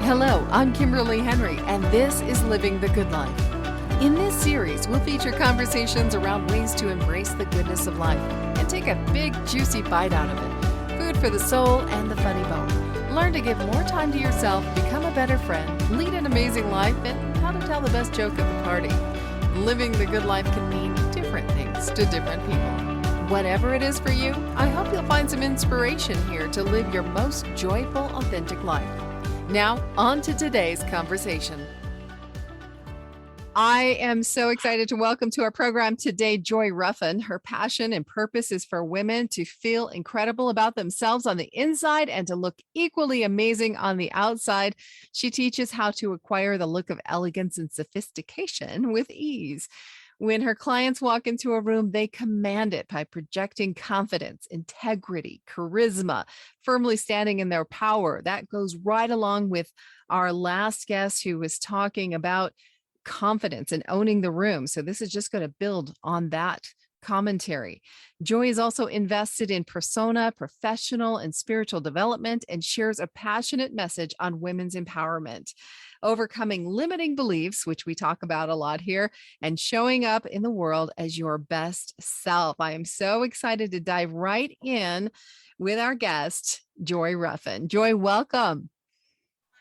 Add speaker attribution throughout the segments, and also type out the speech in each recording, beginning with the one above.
Speaker 1: Hello, I'm Kimberly Henry, and this is Living the Good Life. In this series, we'll feature conversations around ways to embrace the goodness of life and take a big, juicy bite out of it. Food for the soul and the funny bone. Learn to give more time to yourself, become a better friend, lead an amazing life, and how to tell the best joke at the party. Living the good life can mean different things to different people. Whatever it is for you, I hope you'll find some inspiration here to live your most joyful, authentic life. Now, on to today's conversation. I am so excited to welcome to our program today Joy Ruffen. Her passion and purpose is for women to feel incredible about themselves on the inside and to look equally amazing on the outside. She teaches how to acquire the look of elegance and sophistication with ease. When her clients walk into a room, they command it by projecting confidence, integrity, charisma, firmly standing in their power. That goes right along with our last guest who was talking about confidence and owning the room. So this is just going to build on that commentary. Joy is also invested in persona, professional, and spiritual development and shares a passionate message on women's empowerment, overcoming limiting beliefs, which we talk about a lot here, and showing up in the world as your best self. I am so excited to dive right in with our guest, Joy Ruffen. Joy, welcome.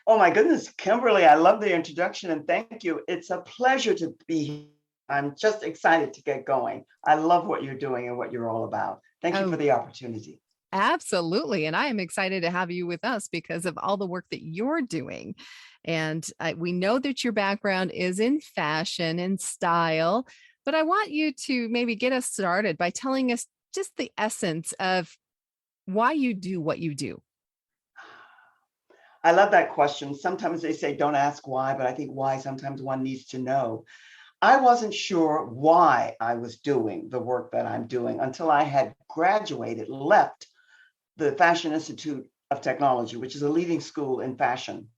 Speaker 2: Oh my goodness, Kimberly, I love the introduction and thank you. It's a pleasure to be here. I'm just excited to get going. I love what you're doing and what you're all about. Thank you for the opportunity.
Speaker 1: Absolutely. And I am excited to have you with us because of all the work that you're doing. And we know that your background is in fashion and style, but I want you to maybe get us started by telling us just the essence of why you do what you do.
Speaker 2: I love that question. Sometimes they say, don't ask why, but I think why sometimes one needs to know. I wasn't sure why I was doing the work that I'm doing until I had graduated, left the Fashion Institute of Technology, which is a leading school in fashion.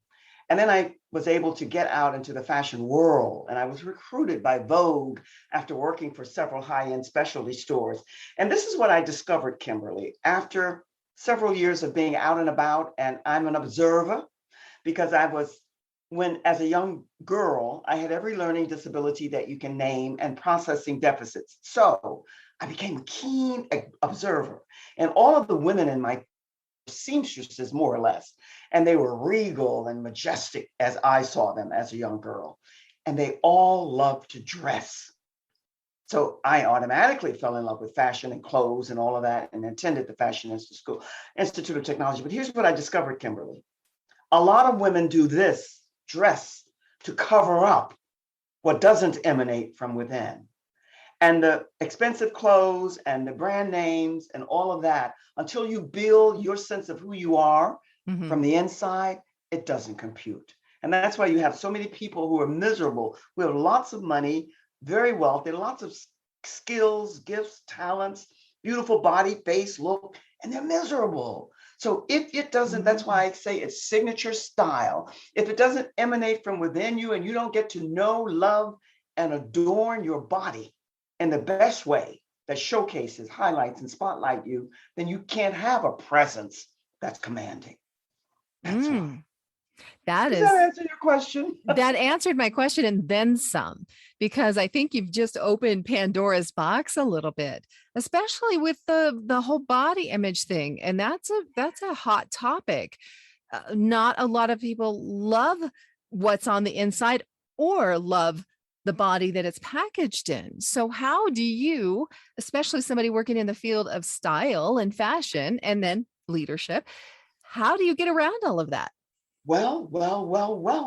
Speaker 2: And then I was able to get out into the fashion world. And I was recruited by Vogue after working for several high-end specialty stores. And this is what I discovered, Kimberly, after several years of being out and about, and I'm an observer because as a young girl, I had every learning disability that you can name and processing deficits. So I became a keen observer, and all of the women in my seamstresses, more or less, and they were regal and majestic as I saw them as a young girl, and they all loved to dress. So I automatically fell in love with fashion and clothes and all of that and attended the Fashion Institute of Technology. But here's what I discovered, Kimberly. A lot of women do this, dress to cover up what doesn't emanate from within. And the expensive clothes and the brand names and all of that, until you build your sense of who you are from the inside, it doesn't compute. And that's why you have so many people who are miserable, who have lots of money, very wealthy, lots of skills, gifts, talents, beautiful body, face, look, and they're miserable. So if it doesn't, that's why I say it's signature style. If it doesn't emanate from within you and you don't get to know, love, and adorn your body in the best way that showcases, highlights, and spotlight you, then you can't have a presence that's commanding. That's why. Does that answer your question?
Speaker 1: That answered my question and then some, because I think you've just opened Pandora's box a little bit, especially with the whole body image thing. And that's a hot topic. Not a lot of people love what's on the inside or love the body that it's packaged in. So how do you, especially somebody working in the field of style and fashion and then leadership, how do you get around all of that?
Speaker 2: Well,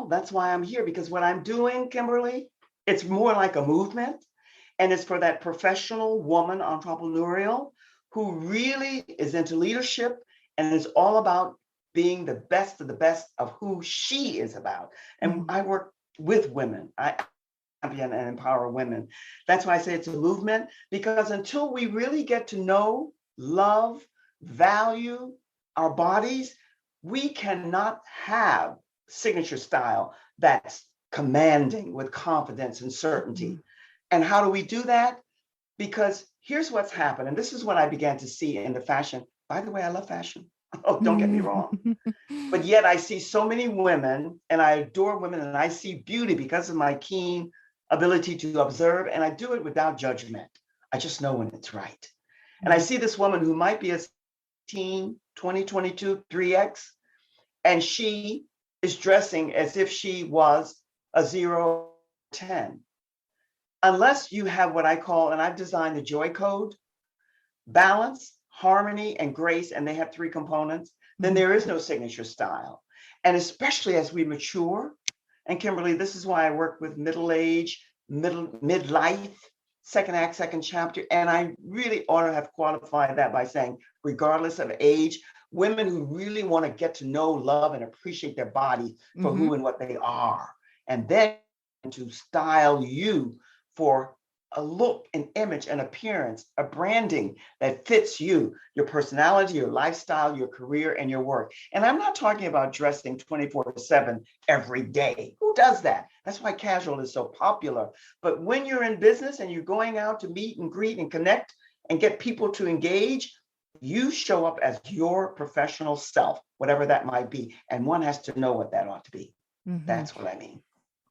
Speaker 2: that's why I'm here, because what I'm doing, Kimberly, it's more like a movement, and it's for that professional woman entrepreneurial who really is into leadership and is all about being the best of the best of who she is about. And I work with women. I champion and empower women. That's why I say it's a movement, because until we really get to know, love, value our bodies, we cannot have signature style that's commanding with confidence and certainty. And how do we do that? Because here's what's happened. And this is what I began to see in the fashion. By the way, I love fashion. Oh, don't get me wrong. But yet I see so many women, and I adore women, and I see beauty because of my keen ability to observe, and I do it without judgment. I just know when it's right. And I see this woman who might be a teen, 2022, 3X, and she is dressing as if she was a 0, 10. Unless you have what I call, and I've designed the joy code: balance, harmony, and grace, and they have 3 components, then there is no signature style. And especially as we mature, and Kimberly, this is why I work with middle age, midlife, second act, second chapter. And I really ought to have qualified that by saying, regardless of age, women who really want to get to know, love, and appreciate their body for who and what they are. And then to style you for a look, an image, an appearance, a branding that fits you, your personality, your lifestyle, your career, and your work. And I'm not talking about dressing 24/7 every day. Who does that? That's why casual is so popular. But when you're in business and you're going out to meet and greet and connect and get people to engage, you show up as your professional self, whatever that might be. And one has to know what that ought to be. That's what I mean.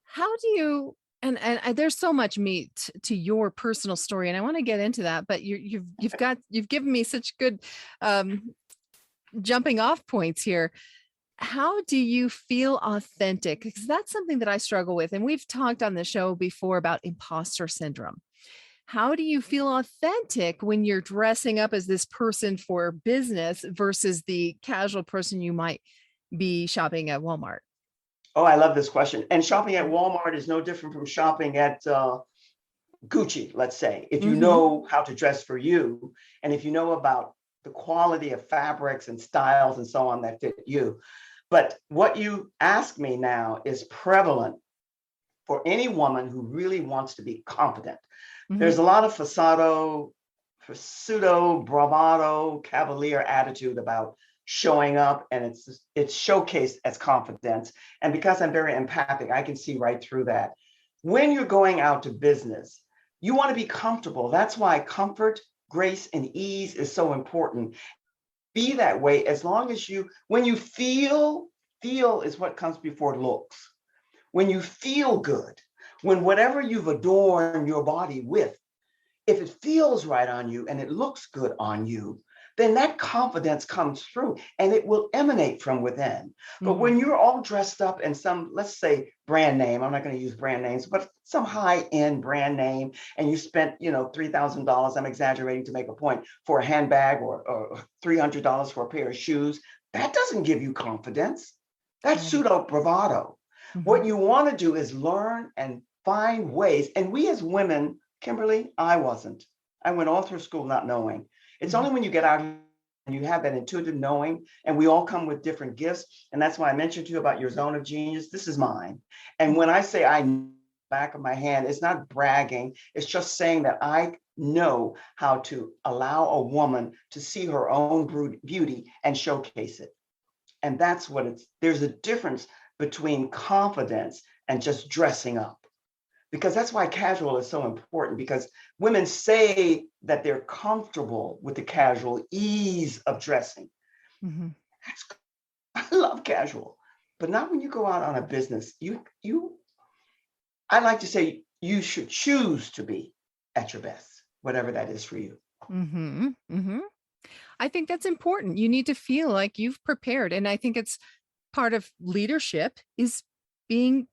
Speaker 1: How do you, and there's so much meat to your personal story, and I want to get into that, but you've given me such good jumping off points here. How do you feel authentic? Because that's something that I struggle with, and we've talked on the show before about imposter syndrome. How do you feel authentic when you're dressing up as this person for business versus the casual person you might be shopping at Walmart?
Speaker 2: Oh, I love this question. And shopping at Walmart is no different from shopping at Gucci, let's say. If you know how to dress for you, and if you know about the quality of fabrics and styles and so on that fit you. But what you ask me now is prevalent for any woman who really wants to be confident. There's a lot of pseudo bravado, cavalier attitude about showing up, and it's showcased as confidence. And because I'm very empathic, I can see right through that. When you're going out to business, you want to be comfortable. That's why comfort, grace, and ease is so important. Be that way as long as when you feel is what comes before looks. When you feel good, when whatever you've adorned your body with, if it feels right on you and it looks good on you, then that confidence comes through and it will emanate from within. But when you're all dressed up in some, let's say, brand name, I'm not going to use brand names, but some high-end brand name, and you spent, $3,000, I'm exaggerating to make a point, for a handbag, or $300 for a pair of shoes, that doesn't give you confidence. That's pseudo bravado. What you want to do is learn and find ways. And we as women, Kimberly, I wasn't. I went all through school not knowing. It's only when you get out and you have that intuitive knowing, and we all come with different gifts. And that's why I mentioned to you about your zone of genius. This is mine. And when I say I know the back of my hand, it's not bragging. It's just saying that I know how to allow a woman to see her own beauty and showcase it. And that's what there's a difference between confidence and just dressing up. Because that's why casual is so important, because women say that they're comfortable with the casual ease of dressing. I love casual, but not when you go out on a business. I like to say you should choose to be at your best, whatever that is for you.
Speaker 1: I think that's important. You need to feel like you've prepared. And I think it's part of leadership is being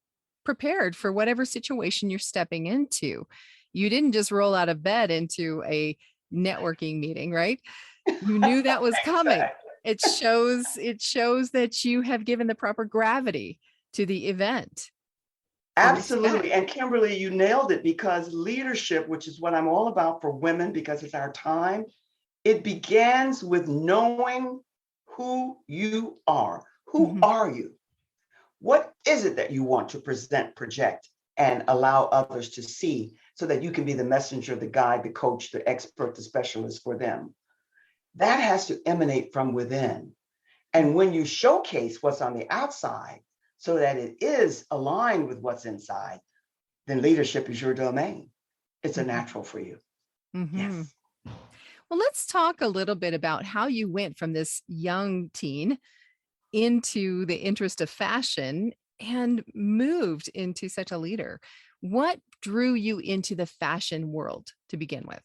Speaker 1: prepared for whatever situation you're stepping into. You didn't just roll out of bed into a networking meeting, right? You knew that was coming. It shows that you have given the proper gravity to the event.
Speaker 2: Absolutely. And Kimberly, you nailed it, because leadership, which is what I'm all about for women, because it's our time, it begins with knowing who you are. Who are you? What is it that you want to present, project, and allow others to see, so that you can be the messenger, the guide, the coach, the expert, the specialist for them? That has to emanate from within. And when you showcase what's on the outside so that it is aligned with what's inside, then leadership is your domain. It's a natural for you. Yes.
Speaker 1: Well, let's talk a little bit about how you went from this young teen into the interest of fashion and moved into such a leader. What drew you into the fashion world to begin with?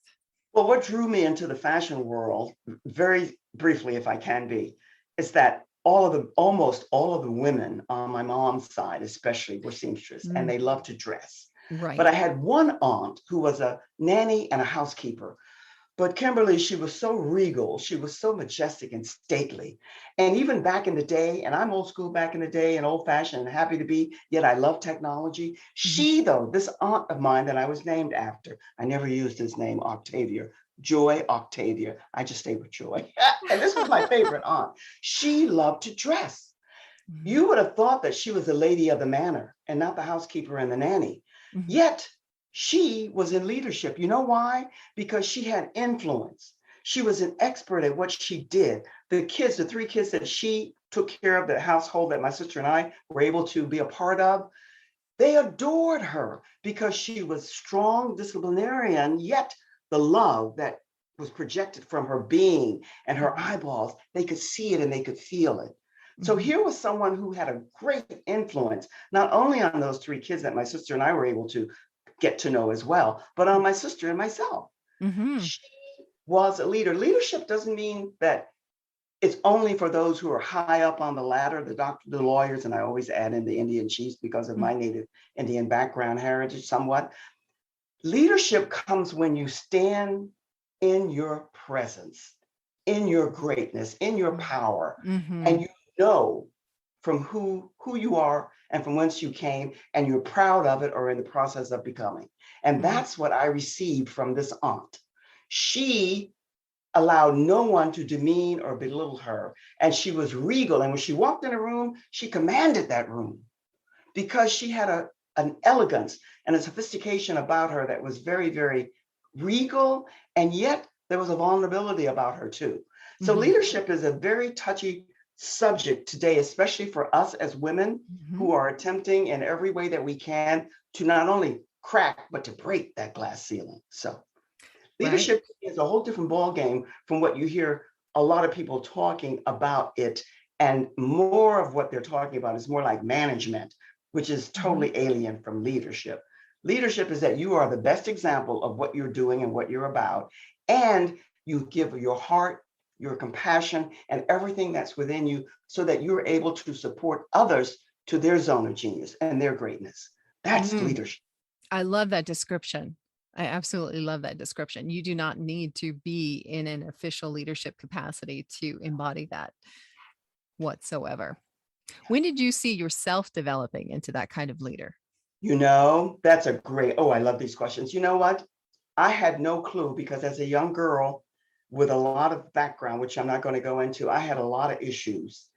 Speaker 2: Well, what drew me into the fashion world, very briefly, if I can be, is that almost all of the women on my mom's side, especially, were seamstress and
Speaker 1: Mm,
Speaker 2: they loved to dress. But
Speaker 1: right.
Speaker 2: I had one aunt who was a nanny and a housekeeper. But Kimberly, she was so regal. She was so majestic and stately. And even back in the day, and I'm old school back in the day and old fashioned and happy to be, yet I love technology.
Speaker 1: Mhm.
Speaker 2: She, though, this aunt of mine that I was named after, I never used his name, Octavia, Joy Octavia. I just stayed with Joy. And this was my favorite aunt. She loved to dress.
Speaker 1: Mhm.
Speaker 2: You would have thought that she was the lady of the manor and not the housekeeper and the nanny.
Speaker 1: Mhm.
Speaker 2: Yet she was in leadership. You know why? Because she had influence. She was an expert at what she did. The kids, the three kids that she took care of, the household that my sister and I were able to be a part of, they adored her because she was strong disciplinarian, yet the love that was projected from her being and her
Speaker 1: Mhm.
Speaker 2: eyeballs, they could see it and they could feel it. So
Speaker 1: Mhm.
Speaker 2: here was someone who had a great influence, not only on those three kids that my sister and I were able to get to know as well, but on my sister and myself.
Speaker 1: Mhm.
Speaker 2: She was a leader. Leadership doesn't mean that it's only for those who are high up on the ladder, the doctor, the lawyers, and I always add in the Indian chiefs because of my
Speaker 1: Mhm.
Speaker 2: native Indian background heritage somewhat. Leadership comes when you stand in your presence, in your greatness, in your power, and
Speaker 1: Mhm.
Speaker 2: you know from who you are and from whence you came, and you're proud of it or in the process of becoming. And
Speaker 1: Mhm.
Speaker 2: that's what I received from this aunt. She allowed no one to demean or belittle her. And she was regal. And when she walked in a room, she commanded that room because she had an elegance and a sophistication about her that was very, very regal. And yet there was a vulnerability about her too. So
Speaker 1: Mhm.
Speaker 2: leadership is a very touchy subject today, especially for us as women
Speaker 1: Mhm.
Speaker 2: who are attempting in every way that we can to not only crack, but to break that glass ceiling. So
Speaker 1: Right.
Speaker 2: leadership is a whole different ballgame from what you hear a lot of people talking about it. And more of what they're talking about is more like management, which is
Speaker 1: Mhm.
Speaker 2: totally alien from leadership. Leadership is that you are the best example of what you're doing and what you're about. And you give your heart, your compassion, and everything that's within you so that you're able to support others to their zone of genius and their greatness. That's
Speaker 1: Mm.
Speaker 2: leadership.
Speaker 1: I love that description. I absolutely love that description. You do not need to be in an official leadership capacity to embody that whatsoever. When did you see yourself developing into that kind of leader?
Speaker 2: That's a great, oh, I love these questions. You know what? I had no clue because as a young girl with a lot of background, which I'm not going to go into, I had a lot of issues.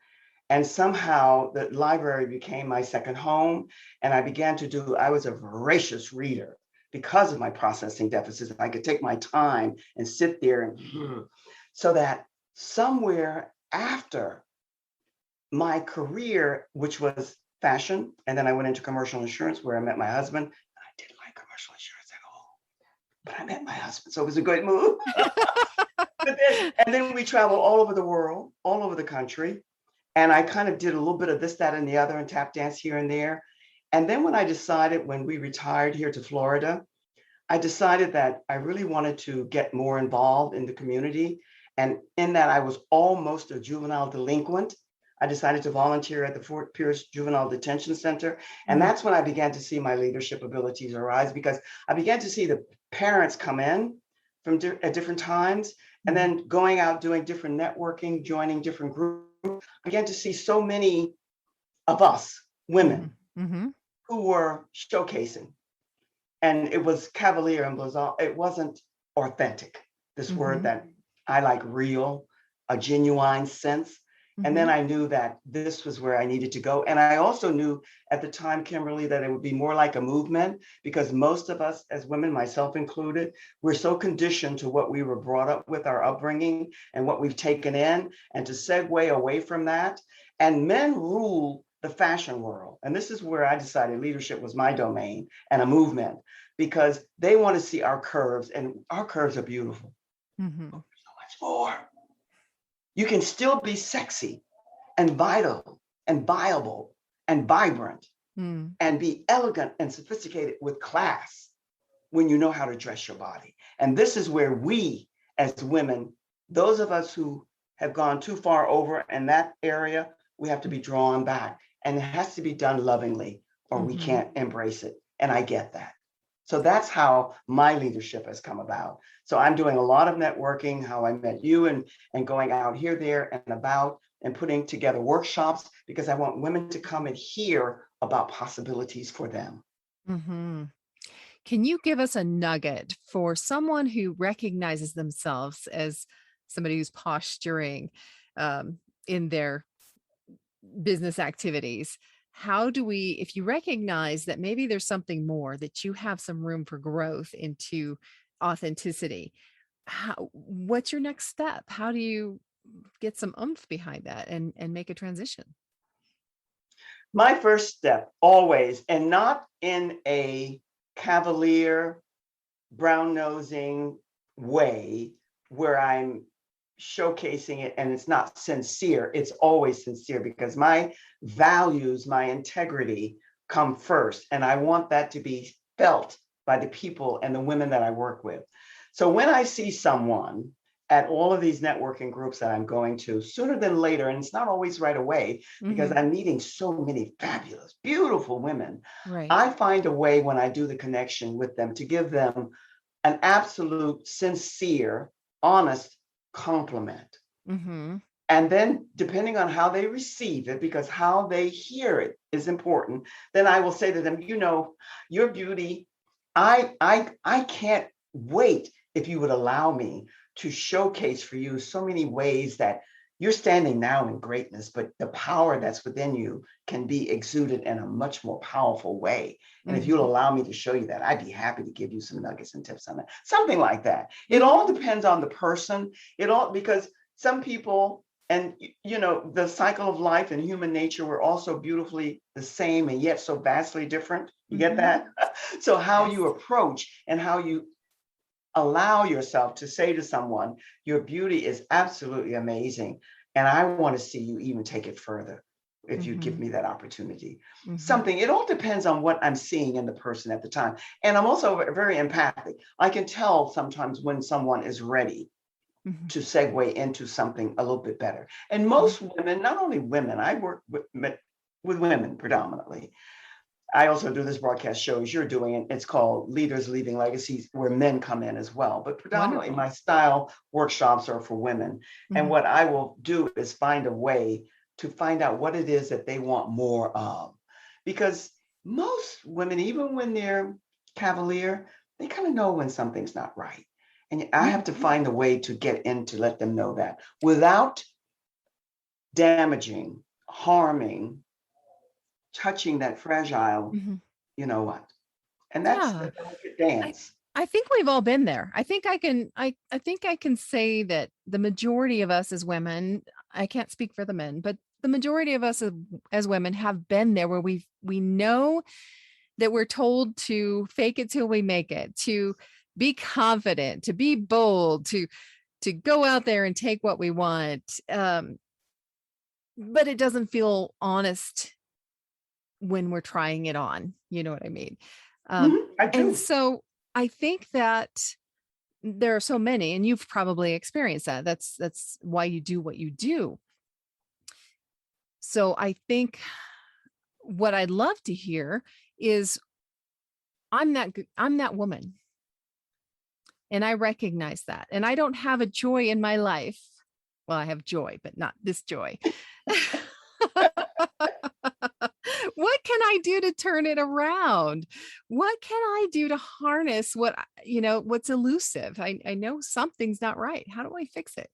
Speaker 2: And somehow the library became my second home. And I was a voracious reader because of my processing deficits. I could take my time and sit there and so that somewhere after my career, which was fashion, and then I went into commercial insurance where I met my husband. I didn't like commercial insurance at all, but I met my husband, so it was a good move. And then we traveled all over the world, all over the country, and I kind of did a little bit of this, that, and the other, and tap dance here and there. And then when we retired here to Florida, I decided that I really wanted to get more involved in the community. And in that, I was almost a juvenile delinquent. I decided to volunteer at the Fort Pierce Juvenile Detention Center. And
Speaker 1: Mm,
Speaker 2: that's when I began to see my leadership abilities arise because I began to see the parents come in at different times and
Speaker 1: mhm,
Speaker 2: then going out doing different networking, joining different groups. I began to see so many of us
Speaker 1: mhm,
Speaker 2: women
Speaker 1: mhm,
Speaker 2: who were showcasing and it was cavalier and blazant. It wasn't authentic. This word
Speaker 1: mhm,
Speaker 2: that I like, real, a genuine sense. And then
Speaker 1: mhm,
Speaker 2: I knew that this was where I needed to go. And I also knew at the time, Kimberly, that it would be more like a movement because most of us as women, myself included, we're so conditioned to what we were brought up with, our upbringing and what we've taken in, and to segue away from that. And men rule the fashion world. And this is where I decided leadership was my domain and a movement because they want to see our curves, and our curves are beautiful.
Speaker 1: mhm.
Speaker 2: much more. You can still be sexy and vital and viable and vibrant and be elegant and sophisticated with class when you know how to dress your body. And this is where we as women, those of us who have gone too far over in that area, we have to be drawn back, and it has to be done lovingly or we can't embrace it. And I get that. So that's how my leadership has come about. So I'm doing a lot of networking, how I met you, and going out here, there, and about, and putting together workshops because I want women to come and hear about possibilities for them.
Speaker 1: Can you give us a nugget for someone who recognizes themselves as somebody who's posturing in their business activities? How do we, if you recognize that maybe there's something more, that you have some room for growth into authenticity, what's your next step? How do you get some oomph behind that and make a transition?
Speaker 2: My first step always, and not in a cavalier, brown-nosing way where I'm showcasing it and it's not sincere. It's always sincere because my values, my integrity come first. And I want that to be felt by the people and the women that I work with. So when I see someone at all of these networking groups that I'm going to, sooner than later, and it's not always right away because I'm meeting so many fabulous, beautiful women,
Speaker 1: Right.
Speaker 2: I find a way when I do the connection with them to give them an absolute, sincere, honest compliment. And then depending on how they receive it, because how they hear it is important, then I will say to them, you know, your beauty, I can't wait if you would allow me to showcase for you so many ways that you're standing now in greatness, but the power that's within you can be exuded in a much more powerful way. And if you'll allow me to show you that, I'd be happy to give you some nuggets and tips on that. Something like that. It all depends on the person. Because some people, and you know, the cycle of life and human nature, we're also beautifully the same and yet so vastly different. You get that? So how you approach and how you allow yourself to say to someone, your beauty is absolutely amazing, and I want to see you even take it further if you give me that opportunity. Something, it all depends on what I'm seeing in the person at the time. And I'm also very empathic. I can tell sometimes when someone is ready to segue into something a little bit better. And most women, not only women, I work with women predominantly. I also do this broadcast show as you're doing, and it's called Leaders Leaving Legacies, where men come in as well. But predominantly my style workshops are for women. And what I will do is find a way to find out what it is that they want more of. Because most women, even when they're cavalier, they kind of know when something's not right. And I have to find a way to get in to let them know that without damaging, harming, touching that fragile, you know what? And that's the delicate dance.
Speaker 1: I think we've all been there. I think I can say that the majority of us as women, I can't speak for the men, but the majority of us as women have been there where we know that we're told to fake it till we make it, to be confident, to be bold, to go out there and take what we want. But it doesn't feel honest when we're trying it on. You know what I mean?
Speaker 2: I do.
Speaker 1: And so I think that there are so many, and you've probably experienced that. That's why you do what you do. So I think what I'd love to hear is I'm that woman. And I recognize that. And I don't have a joy in my life. Well, I have joy, but not this joy. What can I do to turn it around? What can I do to harness what's elusive? I know something's not right. How do I fix it?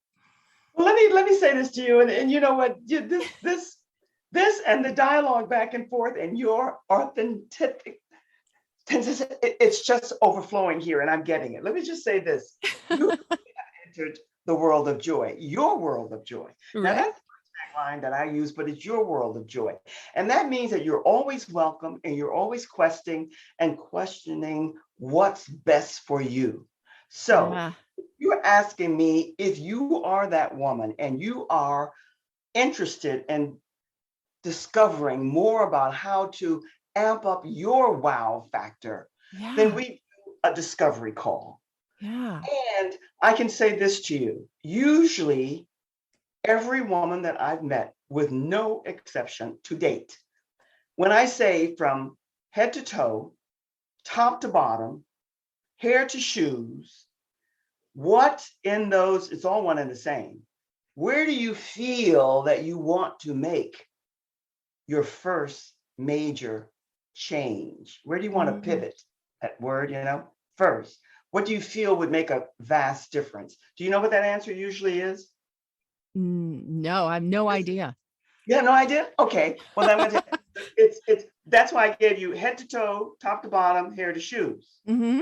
Speaker 2: Well, let me say this to you, and you know what? This and the dialogue back and forth and your authentic, it's just overflowing here, and I'm getting it. Let me just say this: you entered the world of joy, your world of joy.
Speaker 1: Right.
Speaker 2: Now that's line that I use, but it's your world of joy. And that means that you're always welcome and you're always questing and questioning what's best for you. So You're asking me if you are that woman and you are interested in discovering more about how to amp up your wow factor, then
Speaker 1: Yeah.
Speaker 2: we do a discovery call.
Speaker 1: Yeah.
Speaker 2: And I can say this to you, usually every woman that I've met, with no exception to date, when I say from head to toe, top to bottom, hair to shoes, what in those, it's all one and the same. Where do you feel that you want to make your first major change? Where do you want to
Speaker 1: Mhm.
Speaker 2: pivot? That word, first. What do you feel would make a vast difference? Do you know what that answer usually is?
Speaker 1: No, I have no idea.
Speaker 2: You have no idea? Okay. Well, then I'm going to it's that's why I gave you head to toe, top to bottom, hair to shoes.
Speaker 1: Hmm.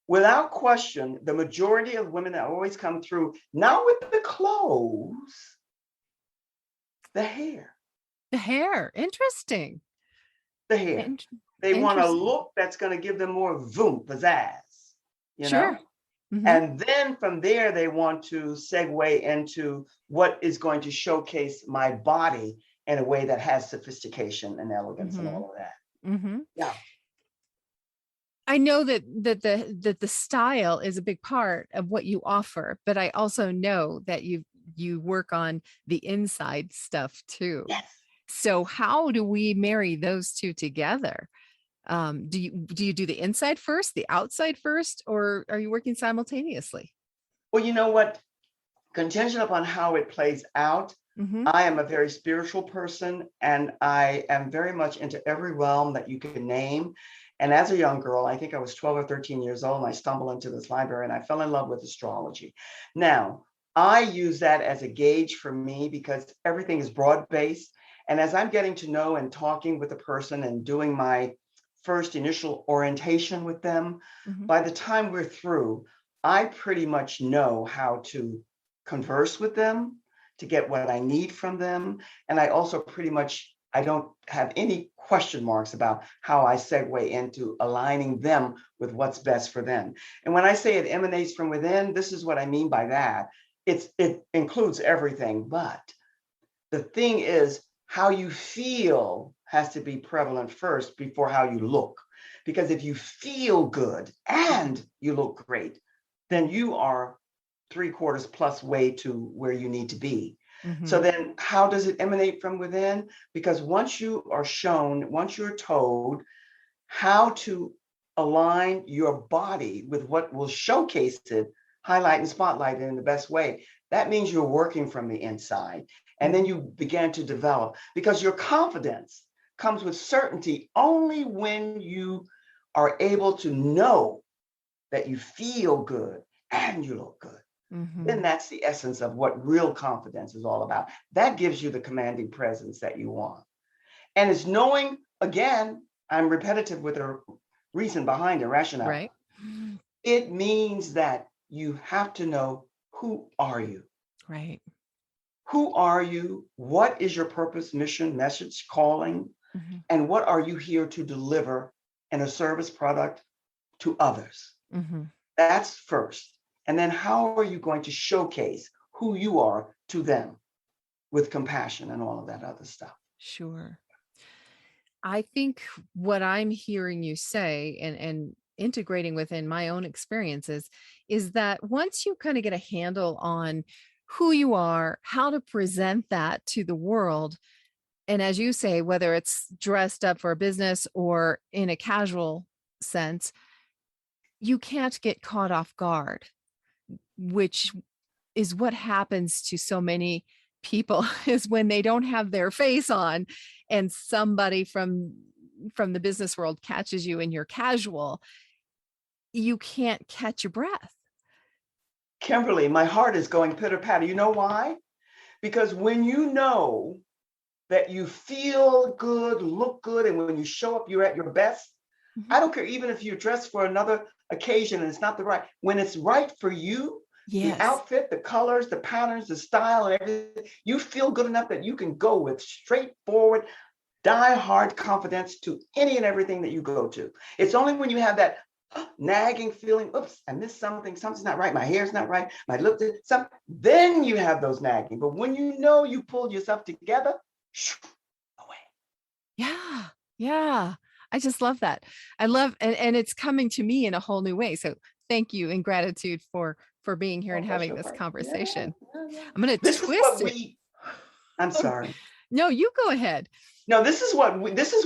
Speaker 2: Without question, the majority of women that always come through, not with the clothes, the hair,
Speaker 1: The hair. Interesting.
Speaker 2: the hair.
Speaker 1: Int-
Speaker 2: They want a
Speaker 1: Interesting.
Speaker 2: look that's going to give them more voom, pizzazz, you
Speaker 1: Sure.
Speaker 2: know?
Speaker 1: Hmm.
Speaker 2: And then from there, they want to segue into what is going to showcase my body in a way that has sophistication and elegance and
Speaker 1: Hmm.
Speaker 2: all of that.
Speaker 1: Hmm.
Speaker 2: Yeah.
Speaker 1: I know that the style is a big part of what you offer, but I also know that you work on the inside stuff too.
Speaker 2: Yes.
Speaker 1: So how do we marry those two together? Do you do the inside first, the outside first, or are you working simultaneously?
Speaker 2: Well, you know what? Contingent upon how it plays out,
Speaker 1: Hmm.
Speaker 2: I am a very spiritual person and I am very much into every realm that you can name. And as a young girl, I think I was 12 or 13 years old, and I stumbled into this library and I fell in love with astrology. Now, I use that as a gauge for me because everything is broad based. And as I'm getting to know and talking with the person and doing my first initial orientation with them,
Speaker 1: Hmm.
Speaker 2: by the time we're through, I pretty much know how to converse with them to get what I need from them. And I also pretty much, I don't have any question marks about how I segue into aligning them with what's best for them. And when I say it emanates from within, this is what I mean by that. It includes everything, but the thing is how you feel has to be prevalent first before how you look. Because if you feel good and you look great, then you are three-quarters plus way to where you need to be. So
Speaker 1: Hmm.
Speaker 2: then how does it emanate from within? Because once you are shown, once you're told how to align your body with what will showcase it, highlight and spotlight it in the best way, that means you're working from the inside. And then
Speaker 1: Hmm.
Speaker 2: you began to develop because your confidence comes with certainty only when you are able to know that you feel good and you look good. Then
Speaker 1: Hmm.
Speaker 2: that's the essence of what real confidence is all about. That gives you the commanding presence that you want. And it's knowing, again, I'm repetitive with a reason behind the rationale.
Speaker 1: Right.
Speaker 2: It means that you have to know, who are you?
Speaker 1: Right.
Speaker 2: Who are you? What is your purpose, mission, message, calling?
Speaker 1: Hmm.
Speaker 2: And what are you here to deliver in a service product to others?
Speaker 1: Hmm.
Speaker 2: That's first. And then how are you going to showcase who you are to them with compassion and all of that other stuff?
Speaker 1: Sure. I think what I'm hearing you say and integrating within my own experiences is that once you kind of get a handle on who you are, how to present that to the world, and as you say, whether it's dressed up for a business or in a casual sense, you can't get caught off guard, which is what happens to so many people is when they don't have their face on and somebody from the business world catches you in your casual, you can't catch your breath.
Speaker 2: Kimberly, my heart is going pitter patter. You know why? Because when you know that you feel good, look good, and when you show up, you're at your best,
Speaker 1: Mhm.
Speaker 2: I don't care even if you're dressed for another occasion and it's not the right, when it's right for you, the
Speaker 1: Yes.
Speaker 2: outfit, the colors, the patterns, the style, and everything, you feel good enough that you can go with straightforward, die hard confidence to any and everything that you go to. It's only when you have that nagging feeling, oops, I missed something, something's not right, my hair's not right, my lip, some, then you have those nagging. But when you know you pulled yourself together, shoo, away.
Speaker 1: Yeah. Yeah. I just love that. I love and it's coming to me in a whole new way. So thank you and gratitude for being here
Speaker 2: Oh,
Speaker 1: and
Speaker 2: bless
Speaker 1: having
Speaker 2: your
Speaker 1: this
Speaker 2: heart. Yeah,
Speaker 1: conversation.
Speaker 2: yeah, yeah.
Speaker 1: I'm going to
Speaker 2: This is what
Speaker 1: twist it.
Speaker 2: we, I'm
Speaker 1: Oh,
Speaker 2: sorry.
Speaker 1: no, you go ahead.
Speaker 2: No, this is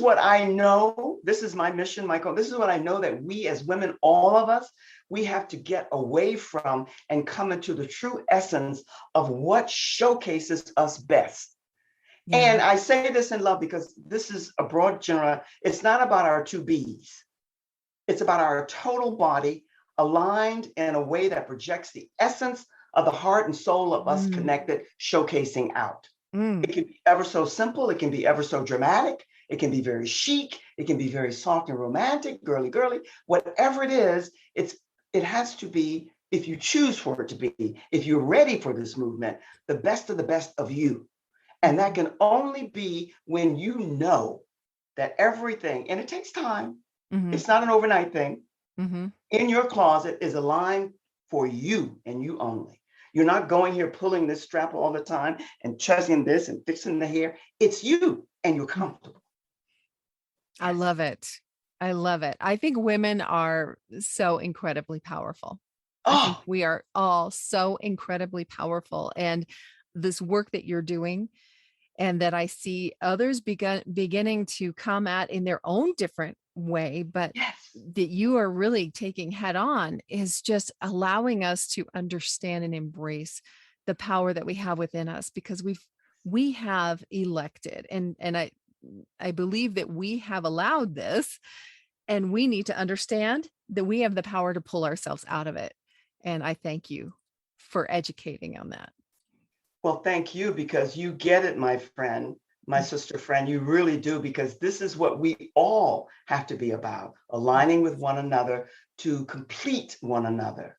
Speaker 2: what I know. This is my mission, Michael. This is what I know that we as women, all of us, we have to get away from and come into the true essence of what showcases us best.
Speaker 1: Yeah.
Speaker 2: And I say this in love because this is a broad general. It's not about our two B's. It's about our total body aligned in a way that projects the essence of the heart and soul of us
Speaker 1: Mm,
Speaker 2: connected, showcasing out.
Speaker 1: mm,
Speaker 2: It can be ever so simple. It can be ever so dramatic. It can be very chic. It can be very soft and romantic, girly, girly. Whatever it is, it has to be, if you choose for it to be, if you're ready for this movement, the best of the best of you. And that
Speaker 1: mhm,
Speaker 2: can only be when you know that everything, and it takes time,
Speaker 1: mhm,
Speaker 2: it's not an overnight thing,
Speaker 1: mhm.
Speaker 2: in your closet is aligned for you and you only. You're not going here pulling this strap all the time and chuzzing this and fixing the hair. It's you and you're
Speaker 1: Mm.
Speaker 2: comfortable.
Speaker 1: I
Speaker 2: Yes.
Speaker 1: love it. I love it. I think women are so incredibly powerful. I think
Speaker 2: Oh,
Speaker 1: we are all so incredibly powerful. And this work that you're doing and that I see others beginning to come at in their own different way, but
Speaker 2: yes.
Speaker 1: that you are really taking head on is just allowing us to understand and embrace the power that we have within us because we have elected and I believe that we have allowed this and we need to understand that we have the power to pull ourselves out of it. And I thank you for educating on that.
Speaker 2: Well, thank you because you get it, my friend, my sister friend. You really do, because this is what we all have to be about, aligning with one another to complete one another.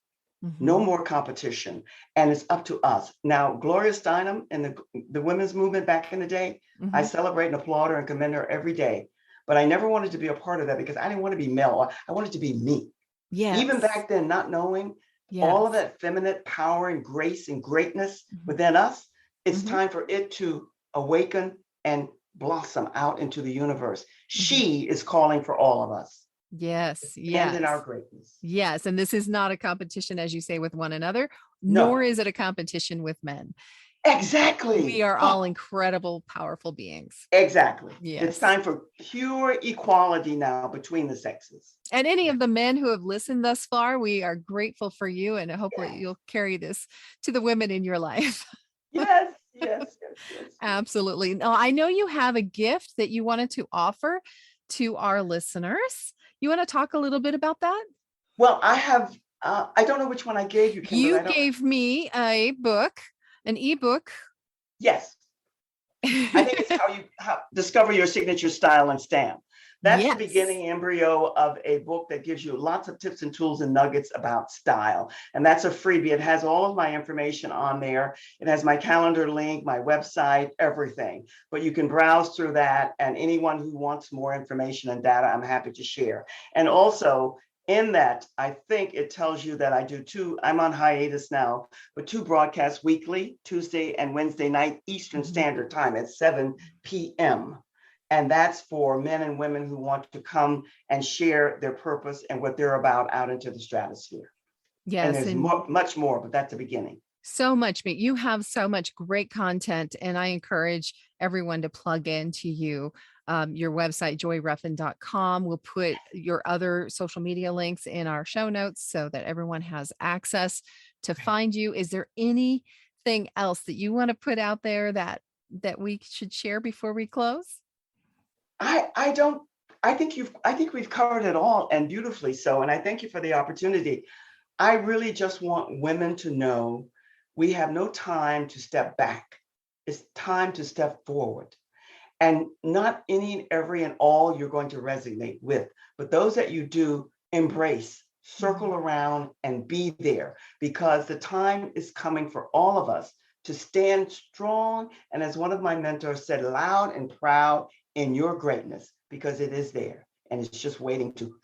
Speaker 2: No
Speaker 1: Mhm,
Speaker 2: more competition. And it's up to us. Now, Gloria Steinem and the women's movement back in the day, I
Speaker 1: mhm.
Speaker 2: celebrate and applaud her and commend her every day. But I never wanted to be a part of that because I didn't want to be male. I wanted to be me. Even
Speaker 1: Yes.
Speaker 2: back then, not knowing all of
Speaker 1: Yes.
Speaker 2: that feminine power and grace and greatness
Speaker 1: Mhm,
Speaker 2: within us, it's
Speaker 1: mhm,
Speaker 2: time for it to awaken and blossom out into the universe.
Speaker 1: mhm.
Speaker 2: She is calling for all of us.
Speaker 1: Yes,
Speaker 2: Stand in our
Speaker 1: yes,
Speaker 2: greatness.
Speaker 1: yes, and this is not a competition, as you say, with one another, nor
Speaker 2: No,
Speaker 1: is it a competition with men. We
Speaker 2: exactly.
Speaker 1: are all
Speaker 2: Oh,
Speaker 1: incredible, powerful beings.
Speaker 2: exactly. It's
Speaker 1: Yes.
Speaker 2: time for pure equality now between the sexes.
Speaker 1: And any
Speaker 2: Yeah.
Speaker 1: of the men who have listened thus far, we are grateful for you, and hopefully
Speaker 2: Yes.
Speaker 1: you'll carry this to the women in your life.
Speaker 2: Yes. Yes. Yes. Yes. Yes.
Speaker 1: Absolutely. Now, I know you have a gift that you wanted to offer to our listeners. You want to talk a little bit about that?
Speaker 2: Well, I have. I don't know which one I gave you, Kimberly.
Speaker 1: You
Speaker 2: I don't.
Speaker 1: gave me a book, an ebook.
Speaker 2: Yes. I think it's how discover your signature style and stamp. That's the
Speaker 1: Yes.
Speaker 2: beginning embryo of a book that gives you lots of tips and tools and nuggets about style. And that's a freebie. It has all of my information on there. It has my calendar link, my website, everything. But you can browse through that. And anyone who wants more information and data, I'm happy to share. And also, in that, I think it tells you that I do I'm on hiatus now, but two broadcasts weekly, Tuesday and Wednesday night, Eastern
Speaker 1: Mhm.
Speaker 2: Standard Time at 7 p.m. And that's for men and women who want to come and share their purpose and what they're about out into the stratosphere. And
Speaker 1: Yes,
Speaker 2: there's
Speaker 1: and
Speaker 2: much more, but that's the beginning.
Speaker 1: so much meat. You have so much great content, and I encourage everyone to plug into you. Your website, joyruffen.com. We'll put your other social media links in our show notes so that everyone has access to find you. Is there anything else that you want to put out there that we should share before we close?
Speaker 2: I don't I think we've covered it all and beautifully so. And I thank you for the opportunity. I really just want women to know we have no time to step back. It's time to step forward. And not any and every and all you're going to resonate with, but those that you do, embrace, circle
Speaker 1: Mhm.
Speaker 2: around, and be there, because the time is coming for all of us to stand strong. And as one of my mentors said, loud and proud in your greatness, because it is there and it's just waiting to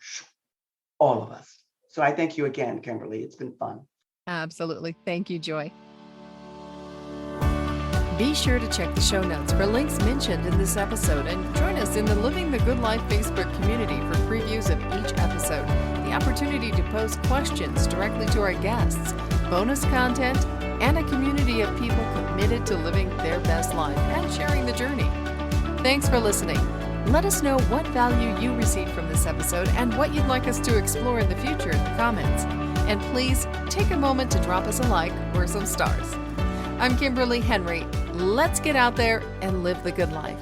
Speaker 2: all of us. So I thank you again, Kimberly. It's been fun.
Speaker 1: Absolutely. Thank you, Joy. Be sure to check the show notes for links mentioned in this episode and join us in the Living the Good Life Facebook community for previews of each episode, the opportunity to pose questions directly to our guests, bonus content, and a community of people committed to living their best life and sharing the journey. Thanks for listening. Let us know what value you received from this episode and what you'd like us to explore in the future in the comments. And please take a moment to drop us a like or some stars. I'm Kimberly Henry. Let's get out there and live the good life.